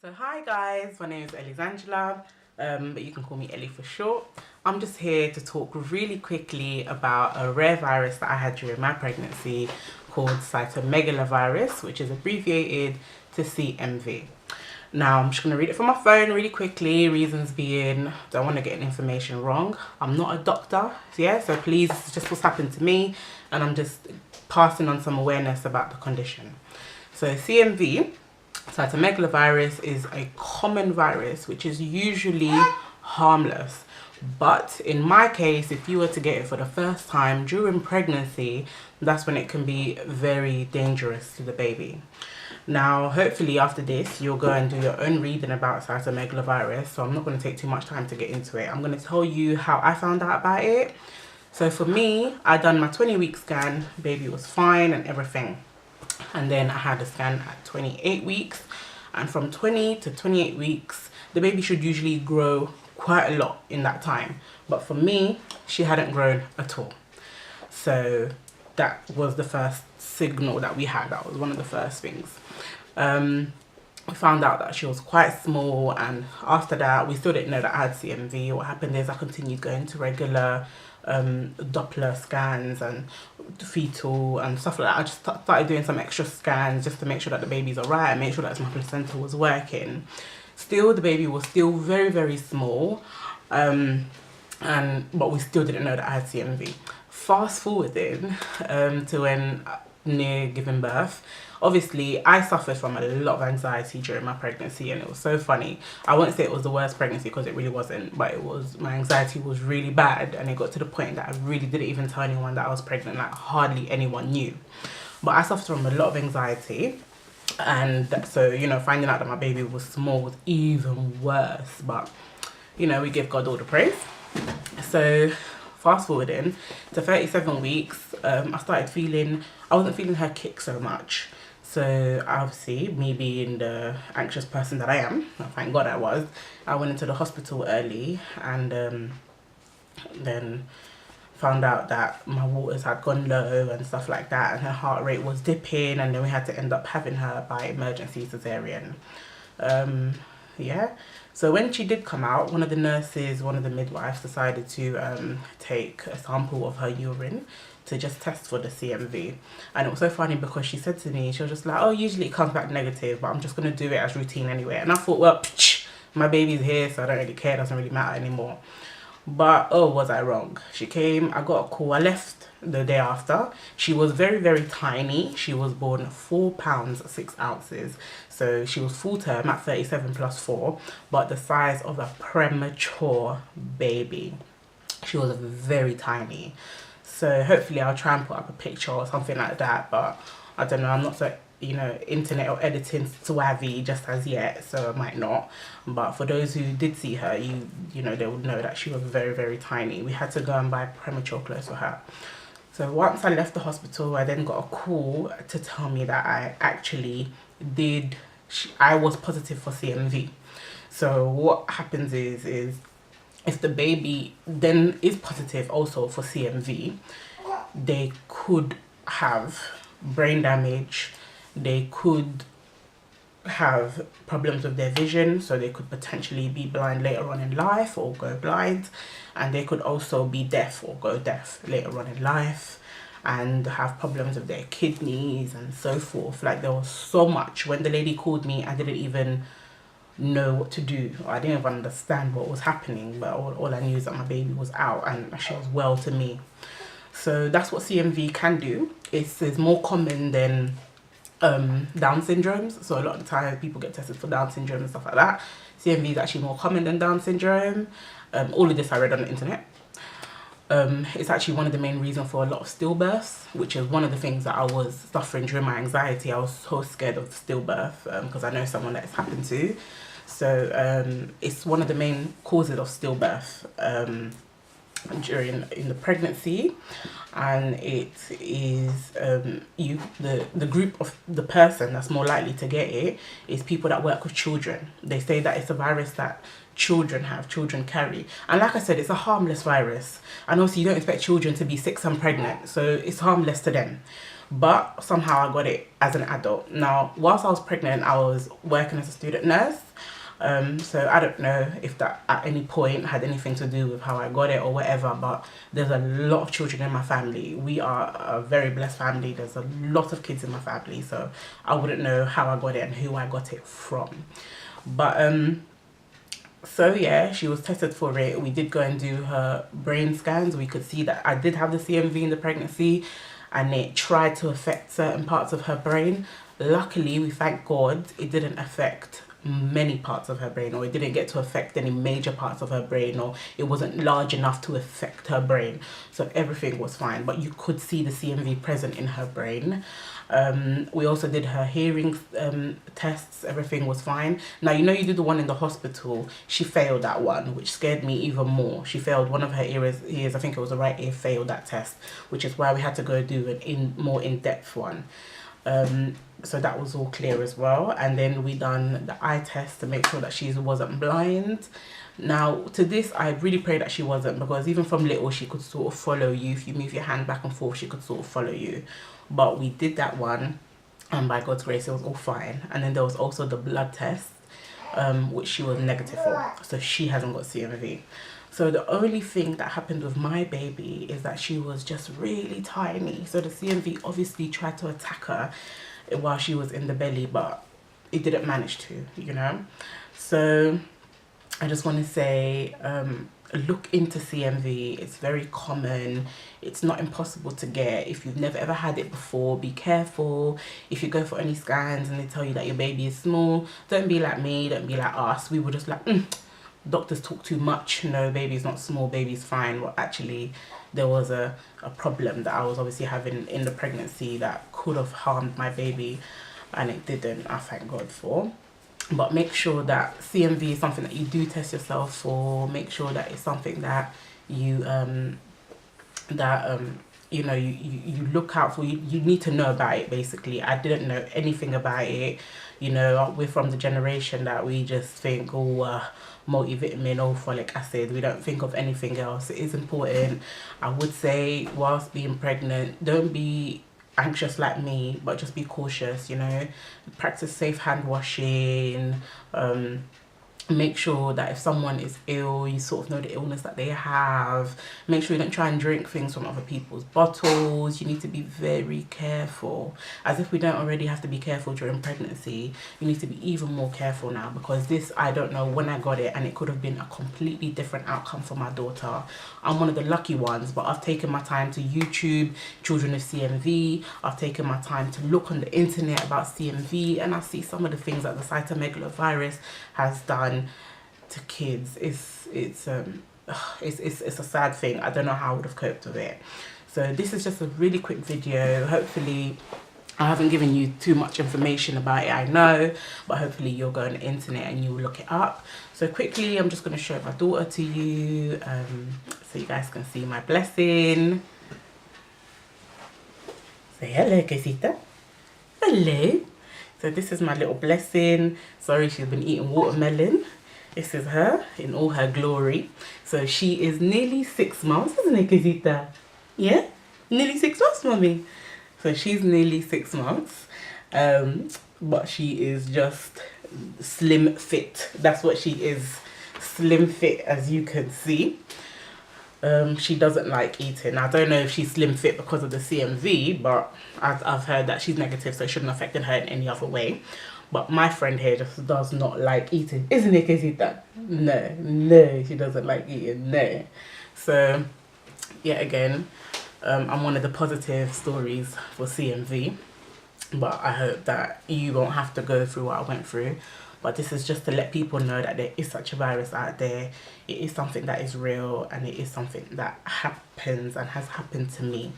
So hi guys, my name is Elisangela, but you can call me Ellie for short. I'm just here to talk really quickly about a rare virus that I had during my pregnancy called Cytomegalovirus, which is abbreviated to CMV. Now I'm just going to read it from my phone really quickly, reasons being don't want to get information wrong. I'm not a doctor, so please, it's just what's happened to me and I'm just passing on some awareness about the condition. So CMV, cytomegalovirus, is a common virus which is usually harmless. But in my case, if you were to get it for the first time during pregnancy, that's when it can be very dangerous to the baby. Now, hopefully after this, you'll go and do your own reading about cytomegalovirus. So I'm not going to take too much time to get into it. I'm going to tell you how I found out about it. So for me, I done my 20-week scan. Baby was fine and everything. And then I had a scan at 28 weeks. And from 20 to 28 weeks, the baby should usually grow quite a lot in that time. But for me, she hadn't grown at all. So that was the first signal that we had. That was one of the first things. We found out that she was quite small, and after that we still didn't know that I had CMV. What happened is I continued going to regular Doppler scans and fetal and stuff like that. I just started doing some extra scans just to make sure that the baby's alright and make sure that my placenta was working. Still, the baby was still very, very small, but we still didn't know that I had CMV. Fast forwarding to when near giving birth, obviously I suffered from a lot of anxiety during my pregnancy, and it was so funny. I won't say it was the worst pregnancy because it really wasn't, but it was, my anxiety was really bad, and it got to the point that I really didn't even tell anyone that I was pregnant. Like hardly anyone knew. But I suffered from a lot of anxiety, and so finding out that my baby was small was even worse. But we give God all the praise. So fast forwarding to 37 weeks, I wasn't feeling her kick so much. So obviously, me being the anxious person that I am, thank God I went into the hospital early, and then found out that my waters had gone low and stuff like that, and her heart rate was dipping, and then we had to end up having her by emergency cesarean. So when she did come out, one of the midwives decided to take a sample of her urine to just test for the CMV. And it was so funny because she said to me, she was just like, oh, usually it comes back negative, but I'm just going to do it as routine anyway. And I thought, well, my baby's here, so I don't really care, it doesn't really matter anymore. But oh, was I wrong. She came, I got a call, I left the day after. She was very, very tiny. She was born 4 pounds 6 ounces. So she was full term at 37 plus 4, but the size of a premature baby. She was very tiny. So hopefully I'll try and put up a picture or something like that, but I don't know, I'm not so internet or editing savvy just as yet, so I might not. But for those who did see her, they would know that she was very, very tiny. We had to go and buy premature clothes for her. So once I left the hospital, I then got a call to tell me that I was positive for CMV. So what happens is if the baby then is positive also for CMV, they could have brain damage, they could have problems with their vision, so they could potentially be blind later on in life or go blind, and they could also be deaf or go deaf later on in life and have problems with their kidneys and so forth. Like, there was so much. When the lady called me, I didn't even know what to do. I didn't even understand what was happening, but all I knew is that my baby was out and she was well to me. So that's what CMV can do. It's more common than Down syndromes. So a lot of the time people get tested for Down syndrome and stuff like that. CMV is actually more common than Down syndrome. All of this I read on the internet. It's actually one of the main reasons for a lot of stillbirths, which is one of the things that I was suffering during my anxiety. I was so scared of stillbirth because I know someone that it's happened to. So it's one of the main causes of stillbirth in the pregnancy, and it is the group of the person that's more likely to get it is people that work with children. They say that it's a virus that children carry, and like I said, it's a harmless virus, and also you don't expect children to be 6 and pregnant, so it's harmless to them. but somehow I got it as an adult. Now, whilst I was pregnant, I was working as a student nurse. So I don't know if that at any point had anything to do with how I got it or whatever, but there's a lot of children in my family. We are a very blessed family. There's a lot of kids in my family, so I wouldn't know how I got it and who I got it from. But so yeah, she was tested for it. We did go and do her brain scans. We could see that I did have the CMV in the pregnancy, and it tried to affect certain parts of her brain. Luckily, we thank God, it didn't affect many parts of her brain, or it didn't get to affect any major parts of her brain, or it wasn't large enough to affect her brain, so everything was fine. But you could see the CMV present in her brain. We also did her hearing tests. Everything was fine. Now, you know, you did the one in the hospital. She failed that one, which scared me even more. She failed one of her ears. I think it was the right ear, failed that test, which is why we had to go do an more in-depth one. So that was all clear as well. And then we done the eye test to make sure that she wasn't blind. Now, to this, I really pray that she wasn't, because even from little, she could sort of follow you. If you move your hand back and forth, she could sort of follow you. But we did that one, and by God's grace, it was all fine. And then there was also the blood test, which she was negative for. So she hasn't got CMV. So the only thing that happened with my baby is that she was just really tiny. So the CMV obviously tried to attack her while she was in the belly, but it didn't manage to, you know. So I just want to say, look into CMV. It's very common. It's not impossible to get. If you've never ever had it before, be careful. If you go for any scans and they tell you that your baby is small, don't be like me, don't be like us. We were just like, doctors talk too much. No, baby's not small, baby's fine. Well, actually, there was a problem that I was obviously having in the pregnancy that could have harmed my baby, and it didn't, I thank God for. But make sure that CMV is something that you do test yourself for. Make sure that it's something that you you know, you look out for. You need to know about it, basically. I didn't know anything about it. You know, we're from the generation that we just think, oh, multivitamin or folic acid. We don't think of anything else. It is important. I would say, whilst being pregnant, don't be anxious like me, but just be cautious, you know. Practice safe hand washing. Make sure that if someone is ill, you sort of know the illness that they have. Make sure you don't try and drink things from other people's bottles. You need to be very careful. As if we don't already have to be careful during pregnancy, you need to be even more careful now, because this, I don't know when I got it, and it could have been a completely different outcome for my daughter. I'm one of the lucky ones, but I've taken my time to YouTube children with CMV. I've taken my time to look on the internet about CMV, and I see some of the things that the Cytomegalovirus has done to kids. It's a sad thing. I don't know how I would have coped with it. So this is just a really quick video. Hopefully I haven't given you too much information about it, I know, but hopefully you'll go on the internet and you'll look it up. So quickly, I'm just going to show my daughter to you, so you guys can see my blessing. Say hello, Casita. Hello. So this is my little blessing. Sorry, she's been eating watermelon. This is her in all her glory. So she is nearly 6 months, isn't it, Casita? Yeah? Nearly 6 months, mommy. So she's nearly 6 months. But she is just slim fit. That's what she is. Slim fit, as you can see. She doesn't like eating. I don't know if she's slim fit because of the CMV, but I've heard that she's negative, so it shouldn't affect her in any other way. But my friend here just does not like eating, isn't it, Casita? No, she doesn't like eating, no. So, yeah, again, I'm one of the positive stories for CMV, but I hope that you won't have to go through what I went through. But this is just to let people know that there is such a virus out there. It is something that is real, and it is something that happens and has happened to me.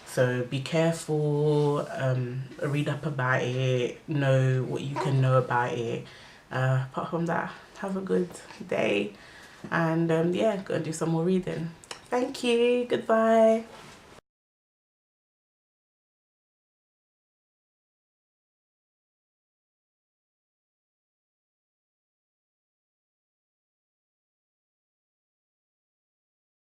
So be careful, read up about it, know what you can know about it. Apart from that, have a good day, and yeah, go and do some more reading. Thank you, goodbye.